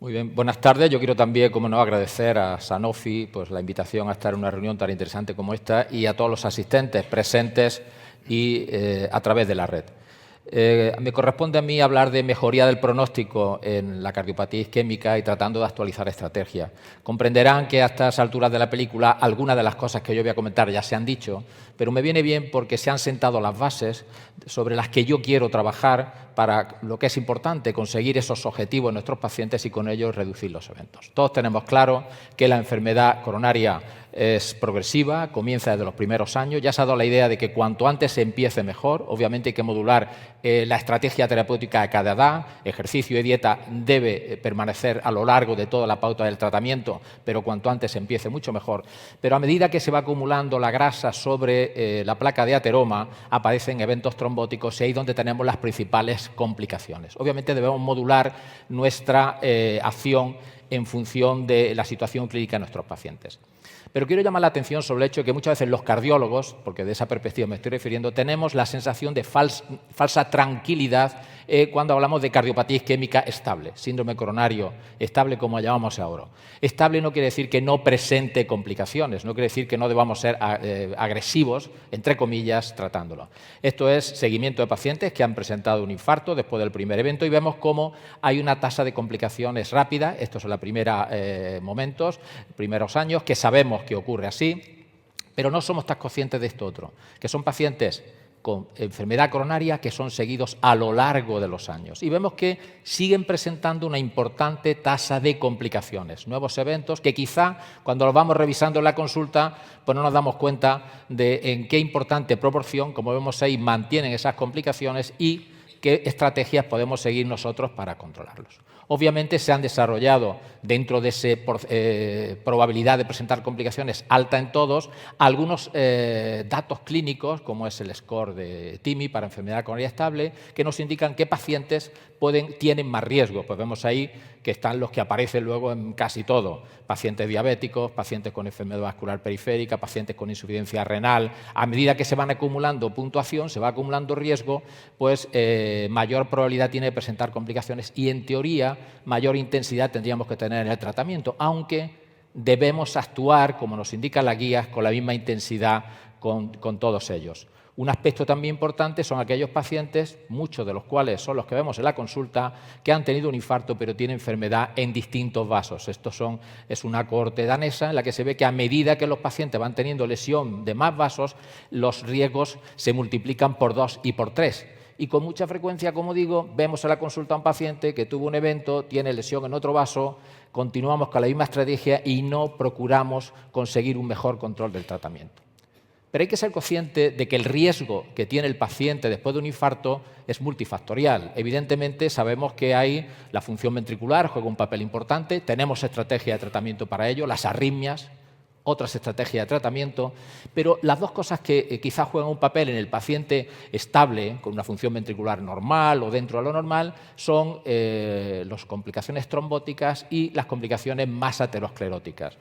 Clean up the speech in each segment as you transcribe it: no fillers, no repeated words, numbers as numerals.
Muy bien, buenas tardes. Yo quiero también, como no, agradecer a Sanofi pues, la invitación a estar en una reunión tan interesante como esta y a todos los asistentes presentes y a través de la red. Me corresponde a mí hablar de mejoría del pronóstico en la cardiopatía isquémica y tratando de actualizar estrategias. Comprenderán que a estas alturas de la película algunas de las cosas que yo voy a comentar ya se han dicho, pero me viene bien porque se han sentado las bases sobre las que yo quiero trabajar para lo que es importante, conseguir esos objetivos en nuestros pacientes y con ello reducir los eventos. Todos tenemos claro que la enfermedad coronaria es progresiva, comienza desde los primeros años. Ya se ha dado la idea de que cuanto antes se empiece mejor. Obviamente hay que modular la estrategia terapéutica a cada edad. Ejercicio y dieta debe permanecer a lo largo de toda la pauta del tratamiento, pero cuanto antes se empiece mucho mejor. Pero a medida que se va acumulando la grasa sobre la placa de ateroma, aparecen eventos trombóticos y ahí es donde tenemos las principales complicaciones. Obviamente debemos modular nuestra acción en función de la situación clínica de nuestros pacientes. Pero quiero llamar la atención sobre el hecho de que muchas veces los cardiólogos, porque de esa perspectiva me estoy refiriendo, tenemos la sensación de falsa tranquilidad cuando hablamos de cardiopatía isquémica estable, síndrome coronario estable como llamamos ahora. Estable no quiere decir que no presente complicaciones, no quiere decir que no debamos ser agresivos, entre comillas, tratándolo. Esto es seguimiento de pacientes que han presentado un infarto después del primer evento y vemos cómo hay una tasa de complicaciones rápida. Estos son los primeros años, que sabemos que ocurre así, pero no somos tan conscientes de esto otro, que son pacientes con enfermedad coronaria que son seguidos a lo largo de los años. Y vemos que siguen presentando una importante tasa de complicaciones, nuevos eventos que quizá cuando los vamos revisando en la consulta pues no nos damos cuenta de en qué importante proporción, como vemos ahí, mantienen esas complicaciones y qué estrategias podemos seguir nosotros para controlarlos. Obviamente se han desarrollado dentro de esa probabilidad de presentar complicaciones alta en todos, algunos datos clínicos, como es el score de TIMI para enfermedad coronaria estable, que nos indican qué pacientes tienen más riesgo. Pues vemos ahí que están los que aparecen luego en casi todo. Pacientes diabéticos, pacientes con enfermedad vascular periférica, pacientes con insuficiencia renal. A medida que se van acumulando puntuación, se va acumulando riesgo, pues mayor probabilidad tiene de presentar complicaciones y, en teoría, mayor intensidad tendríamos que tener en el tratamiento, aunque debemos actuar, como nos indican las guías, con la misma intensidad con todos ellos. Un aspecto también importante son aquellos pacientes, muchos de los cuales son los que vemos en la consulta, que han tenido un infarto pero tienen enfermedad en distintos vasos. Es una cohorte danesa en la que se ve que a medida que los pacientes van teniendo lesión de más vasos, los riesgos se multiplican por 2 y por 3. Y con mucha frecuencia, como digo, vemos en la consulta a un paciente que tuvo un evento, tiene lesión en otro vaso, continuamos con la misma estrategia y no procuramos conseguir un mejor control del tratamiento. Pero hay que ser consciente de que el riesgo que tiene el paciente después de un infarto es multifactorial. Evidentemente sabemos que hay la función ventricular, juega un papel importante, tenemos estrategia de tratamiento para ello, las arritmias, otras estrategias de tratamiento, pero las dos cosas que quizás juegan un papel en el paciente estable, con una función ventricular normal o dentro de lo normal, son las complicaciones trombóticas y las complicaciones más ateroscleróticas,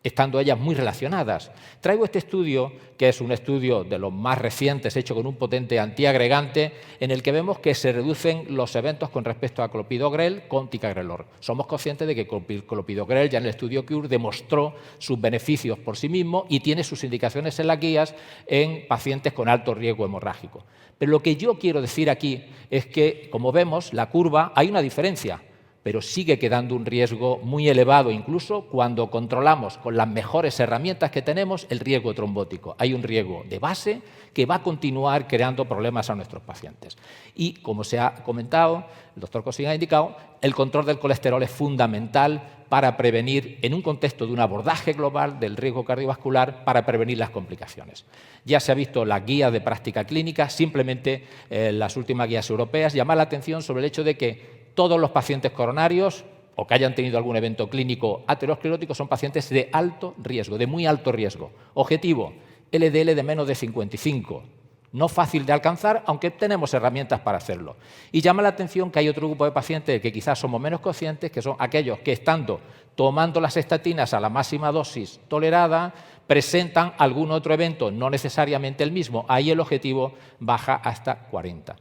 estando ellas muy relacionadas. Traigo este estudio, que es un estudio de los más recientes, hecho con un potente antiagregante, en el que vemos que se reducen los eventos con respecto a clopidogrel con ticagrelor. Somos conscientes de que clopidogrel ya en el estudio CURE demostró sus beneficios por sí mismo y tiene sus indicaciones en las guías en pacientes con alto riesgo hemorrágico. Pero lo que yo quiero decir aquí es que, como vemos, la curva, hay una diferencia, pero sigue quedando un riesgo muy elevado, incluso cuando controlamos con las mejores herramientas que tenemos el riesgo trombótico. Hay un riesgo de base que va a continuar creando problemas a nuestros pacientes. Y, como se ha comentado, el doctor Cosin ha indicado, el control del colesterol es fundamental para prevenir, en un contexto de un abordaje global del riesgo cardiovascular, para prevenir las complicaciones. Ya se ha visto las guías de práctica clínica, simplemente las últimas guías europeas, llamar la atención sobre el hecho de que todos los pacientes coronarios o que hayan tenido algún evento clínico aterosclerótico son pacientes de alto riesgo, de muy alto riesgo. Objetivo, LDL de menos de 55. No fácil de alcanzar, aunque tenemos herramientas para hacerlo. Y llama la atención que hay otro grupo de pacientes que quizás somos menos conscientes, que son aquellos que, estando tomando las estatinas a la máxima dosis tolerada, presentan algún otro evento, no necesariamente el mismo. Ahí el objetivo baja hasta 40.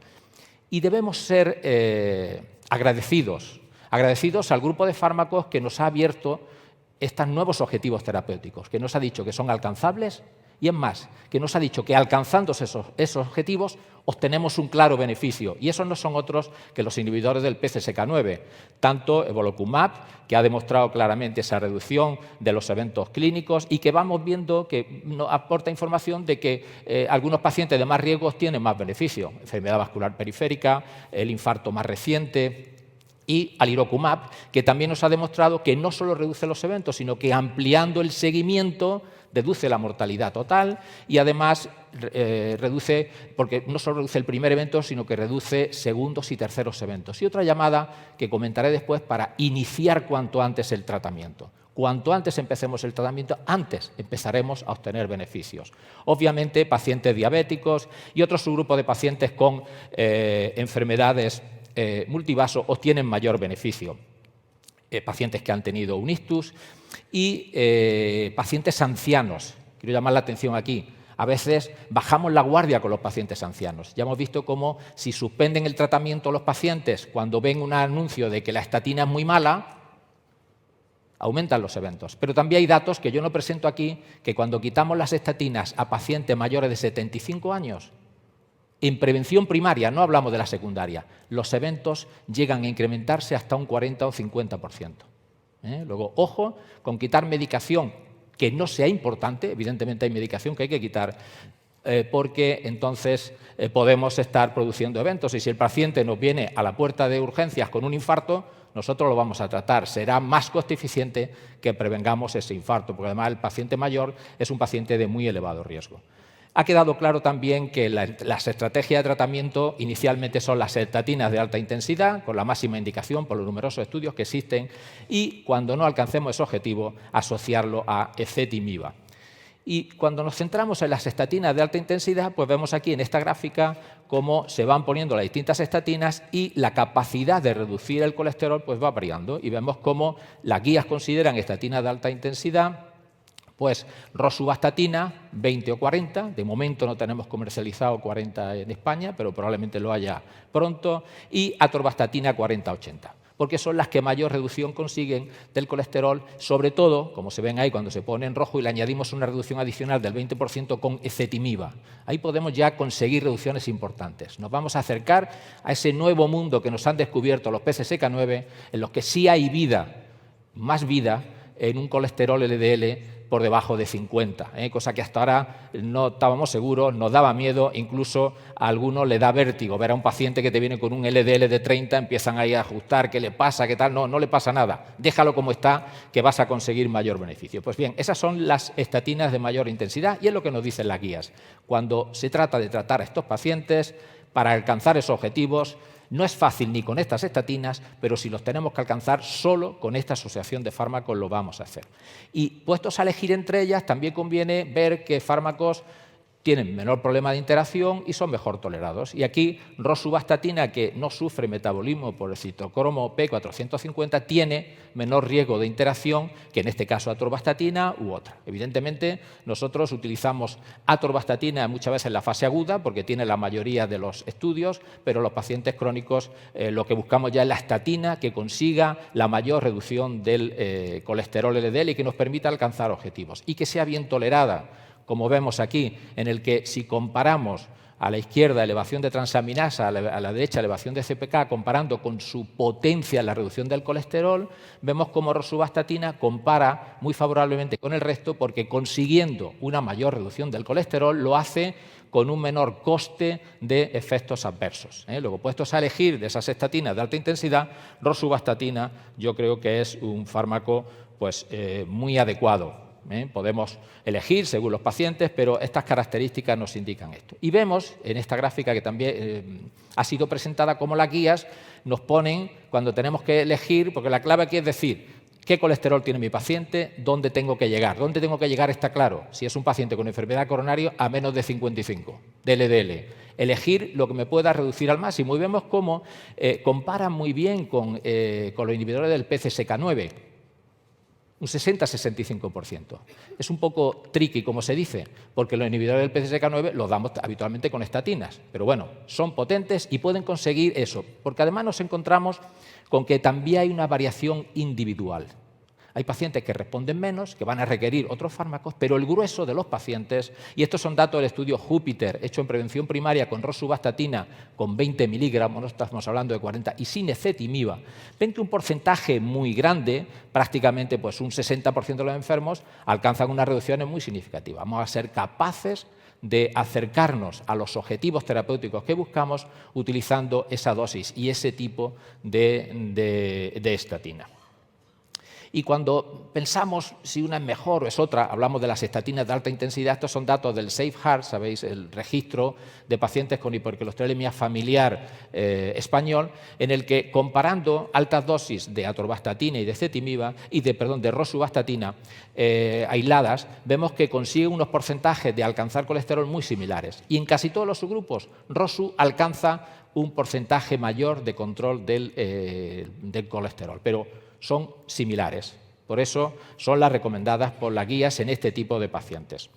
Y debemos ser agradecidos Agradecidos al grupo de fármacos que nos ha abierto estos nuevos objetivos terapéuticos, que nos ha dicho que son alcanzables y, es más, que nos ha dicho que alcanzando esos objetivos obtenemos un claro beneficio. Y esos no son otros que los inhibidores del PCSK9, tanto evolocumab, que ha demostrado claramente esa reducción de los eventos clínicos y que vamos viendo que nos aporta información de que algunos pacientes de más riesgos tienen más beneficio. Enfermedad vascular periférica, el infarto más reciente, y alirocumab, que también nos ha demostrado que no solo reduce los eventos, sino que ampliando el seguimiento reduce la mortalidad total y además reduce, porque no solo reduce el primer evento, sino que reduce segundos y terceros eventos. Y otra llamada que comentaré después para iniciar cuanto antes el tratamiento. Cuanto antes empecemos el tratamiento, antes empezaremos a obtener beneficios. Obviamente, pacientes diabéticos y otro subgrupo de pacientes con enfermedades multivaso obtienen mayor beneficio. Pacientes que han tenido un ictus y pacientes ancianos. Quiero llamar la atención aquí. A veces bajamos la guardia con los pacientes ancianos. Ya hemos visto cómo si suspenden el tratamiento los pacientes cuando ven un anuncio de que la estatina es muy mala, aumentan los eventos. Pero también hay datos que yo no presento aquí, que cuando quitamos las estatinas a pacientes mayores de 75 años, en prevención primaria, no hablamos de la secundaria, los eventos llegan a incrementarse hasta un 40 o 50%. Luego, ojo con quitar medicación que no sea importante, evidentemente hay medicación que hay que quitar, porque entonces podemos estar produciendo eventos y si el paciente nos viene a la puerta de urgencias con un infarto, nosotros lo vamos a tratar. Será más coste eficiente que prevengamos ese infarto, porque además el paciente mayor es un paciente de muy elevado riesgo. Ha quedado claro también que las estrategias de tratamiento inicialmente son las estatinas de alta intensidad, con la máxima indicación por los numerosos estudios que existen, y cuando no alcancemos ese objetivo, asociarlo a ezetimiba. Y cuando nos centramos en las estatinas de alta intensidad, pues vemos aquí en esta gráfica cómo se van poniendo las distintas estatinas y la capacidad de reducir el colesterol pues va variando. Y vemos cómo las guías consideran estatinas de alta intensidad, pues rosuvastatina 20 o 40, de momento no tenemos comercializado 40 en España, pero probablemente lo haya pronto, y atorvastatina 40-80, porque son las que mayor reducción consiguen del colesterol, sobre todo, como se ven ahí cuando se pone en rojo y le añadimos una reducción adicional del 20% con ezetimiba. Ahí podemos ya conseguir reducciones importantes. Nos vamos a acercar a ese nuevo mundo que nos han descubierto los PCSK9, en los que sí hay vida, más vida, en un colesterol LDL por debajo de 50, cosa que hasta ahora no estábamos seguros, nos daba miedo, incluso a algunos le da vértigo. Ver a un paciente que te viene con un LDL de 30, empiezan ahí a ajustar, ¿qué le pasa? ¿Qué tal? No, no le pasa nada, déjalo como está, que vas a conseguir mayor beneficio. Pues bien, esas son las estatinas de mayor intensidad y es lo que nos dicen las guías. Cuando se trata de tratar a estos pacientes, para alcanzar esos objetivos, no es fácil ni con estas estatinas, pero si los tenemos que alcanzar, solo con esta asociación de fármacos lo vamos a hacer. Y puestos a elegir entre ellas, también conviene ver qué fármacos tienen menor problema de interacción y son mejor tolerados. Y aquí, rosuvastatina, que no sufre metabolismo por el citocromo P450, tiene menor riesgo de interacción que en este caso atorvastatina u otra. Evidentemente, nosotros utilizamos atorvastatina muchas veces en la fase aguda, porque tiene la mayoría de los estudios, pero los pacientes crónicos lo que buscamos ya es la estatina que consiga la mayor reducción del colesterol LDL y que nos permita alcanzar objetivos y que sea bien tolerada, como vemos aquí, en el que si comparamos a la izquierda elevación de transaminasa, a la derecha elevación de CPK, comparando con su potencia en la reducción del colesterol, vemos cómo rosuvastatina compara muy favorablemente con el resto porque consiguiendo una mayor reducción del colesterol lo hace con un menor coste de efectos adversos. Luego, puestos a elegir de esas estatinas de alta intensidad, rosuvastatina yo creo que es un fármaco pues, muy adecuado. Podemos elegir según los pacientes, pero estas características nos indican esto. Y vemos en esta gráfica que también ha sido presentada como las guías nos ponen cuando tenemos que elegir, porque la clave aquí es decir qué colesterol tiene mi paciente, dónde tengo que llegar. Dónde tengo que llegar está claro. Si es un paciente con enfermedad coronaria, a menos de 55 de LDL. Elegir lo que me pueda reducir al máximo. Y vemos cómo comparan muy bien con los inhibidores del PCSK9. un 60-65%. Es un poco tricky, como se dice, porque los inhibidores del PCSK9 los damos habitualmente con estatinas. Pero bueno, son potentes y pueden conseguir eso, porque además nos encontramos con que también hay una variación individual. Hay pacientes que responden menos, que van a requerir otros fármacos, pero el grueso de los pacientes, y estos son datos del estudio Júpiter, hecho en prevención primaria con rosuvastatina con 20 miligramos, no estamos hablando de 40, y sin ezetimiba, ven que un porcentaje muy grande, prácticamente pues un 60% de los enfermos, alcanzan unas reducciones muy significativas. Vamos a ser capaces de acercarnos a los objetivos terapéuticos que buscamos utilizando esa dosis y ese tipo de estatina. Y cuando pensamos si una es mejor o es otra, hablamos de las estatinas de alta intensidad, estos son datos del SafeHeart, sabéis, el registro de pacientes con hipercolesterolemia familiar español, en el que comparando altas dosis de atorvastatina y de ezetimiba, de rosuvastatina aisladas, vemos que consigue unos porcentajes de alcanzar colesterol muy similares. Y en casi todos los subgrupos, rosu alcanza un porcentaje mayor de control del colesterol, pero son similares. Por eso son las recomendadas por las guías en este tipo de pacientes.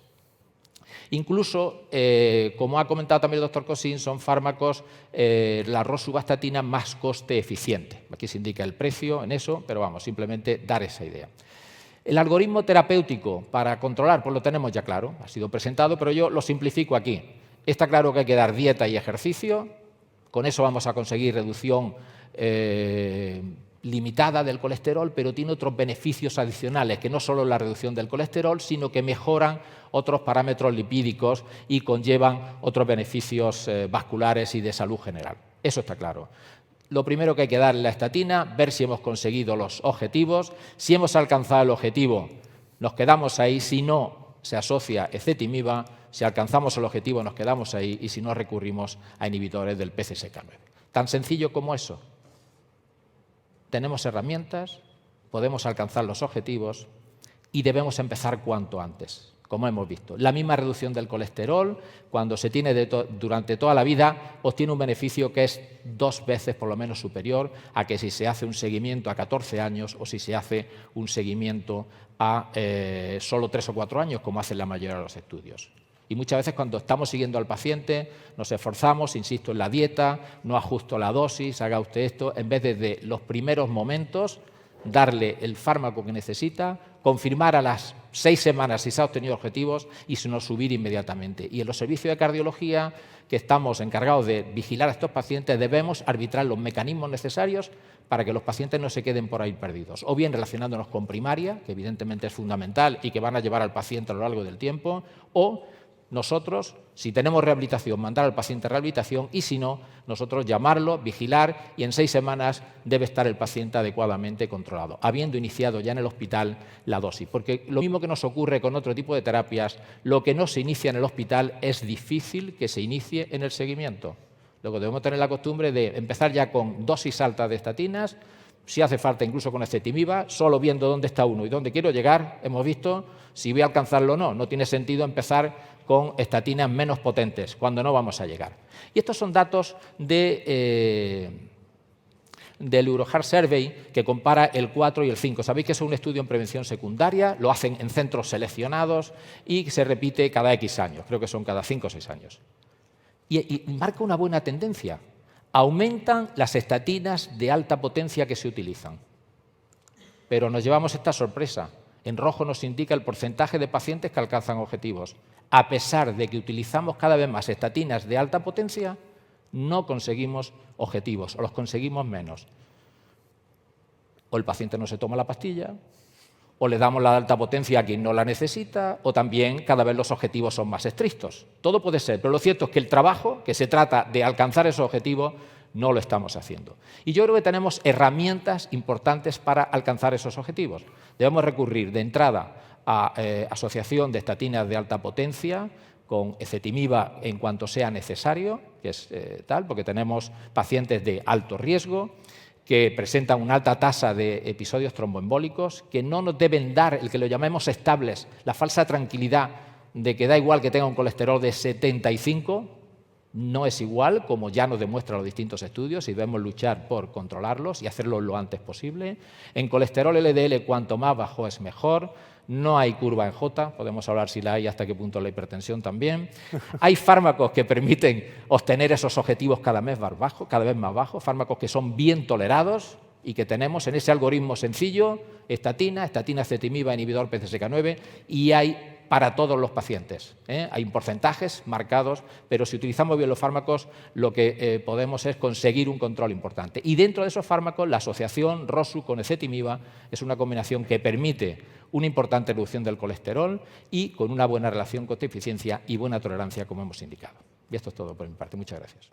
Incluso, como ha comentado también el doctor Cosín, son fármacos, la rosuvastatina más coste eficiente. Aquí se indica el precio en eso, pero vamos, simplemente dar esa idea. El algoritmo terapéutico para controlar, pues lo tenemos ya claro, ha sido presentado, pero yo lo simplifico aquí. Está claro que hay que dar dieta y ejercicio, con eso vamos a conseguir reducción limitada del colesterol, pero tiene otros beneficios adicionales, que no solo la reducción del colesterol, sino que mejoran otros parámetros lipídicos y conllevan otros beneficios vasculares y de salud general. Eso está claro. Lo primero que hay que dar es la estatina, ver si hemos conseguido los objetivos. Si hemos alcanzado el objetivo, nos quedamos ahí. Si no, se asocia ezetimiba. Si alcanzamos el objetivo, nos quedamos ahí. Y si no, recurrimos a inhibidores del PCSK9. Tan sencillo como eso. Tenemos herramientas, podemos alcanzar los objetivos y debemos empezar cuanto antes, como hemos visto. La misma reducción del colesterol, cuando se tiene durante toda la vida, obtiene un beneficio que es 2 veces por lo menos superior a que si se hace un seguimiento a 14 años o si se hace un seguimiento a solo 3 o 4 años, como hacen la mayoría de los estudios. Y muchas veces cuando estamos siguiendo al paciente nos esforzamos, insisto, en la dieta, no ajusto la dosis, haga usted esto, en vez de desde los primeros momentos darle el fármaco que necesita, confirmar a las 6 semanas si se ha obtenido objetivos y si no subir inmediatamente. Y en los servicios de cardiología, que estamos encargados de vigilar a estos pacientes, debemos arbitrar los mecanismos necesarios para que los pacientes no se queden por ahí perdidos. O bien relacionándonos con primaria, que evidentemente es fundamental y que van a llevar al paciente a lo largo del tiempo, o nosotros, si tenemos rehabilitación, mandar al paciente a rehabilitación y si no, nosotros llamarlo, vigilar y en 6 semanas debe estar el paciente adecuadamente controlado, habiendo iniciado ya en el hospital la dosis. Porque lo mismo que nos ocurre con otro tipo de terapias, lo que no se inicia en el hospital es difícil que se inicie en el seguimiento. Luego debemos tener la costumbre de empezar ya con dosis altas de estatinas, si hace falta incluso con ezetimiba, solo viendo dónde está uno y dónde quiero llegar, hemos visto si voy a alcanzarlo o no. No tiene sentido empezar con estatinas menos potentes, cuando no vamos a llegar. Y estos son datos del Euroheart Survey, que compara el 4 y el 5. Sabéis que es un estudio en prevención secundaria, lo hacen en centros seleccionados y se repite cada X años, creo que son cada 5 o 6 años. Y marca una buena tendencia. Aumentan las estatinas de alta potencia que se utilizan. Pero nos llevamos esta sorpresa. En rojo nos indica el porcentaje de pacientes que alcanzan objetivos. A pesar de que utilizamos cada vez más estatinas de alta potencia, no conseguimos objetivos o los conseguimos menos. O el paciente no se toma la pastilla, o le damos la alta potencia a quien no la necesita, o también cada vez los objetivos son más estrictos. Todo puede ser, pero lo cierto es que el trabajo, que se trata de alcanzar esos objetivos, no lo estamos haciendo. Y yo creo que tenemos herramientas importantes para alcanzar esos objetivos. Debemos recurrir de entrada a asociación de estatinas de alta potencia con ezetimiba en cuanto sea necesario, que es tal, porque tenemos pacientes de alto riesgo que presentan una alta tasa de episodios tromboembólicos, que no nos deben dar el que lo llamemos estables, la falsa tranquilidad de que da igual que tenga un colesterol de 75, no es igual, como ya nos demuestran los distintos estudios, y debemos luchar por controlarlos y hacerlo lo antes posible. En colesterol LDL, cuanto más bajo es mejor. No hay curva en J, podemos hablar si la hay, hasta qué punto la hipertensión también. Hay fármacos que permiten obtener esos objetivos cada vez más bajos, fármacos que son bien tolerados y que tenemos en ese algoritmo sencillo, estatina, ezetimiba, inhibidor PCSK9, y hay para todos los pacientes. Hay porcentajes marcados, pero si utilizamos bien los fármacos, lo que podemos es conseguir un control importante. Y dentro de esos fármacos, la asociación ROSU con ezetimiba es una combinación que permite una importante reducción del colesterol y con una buena relación coste-eficiencia y buena tolerancia, como hemos indicado. Y esto es todo por mi parte. Muchas gracias.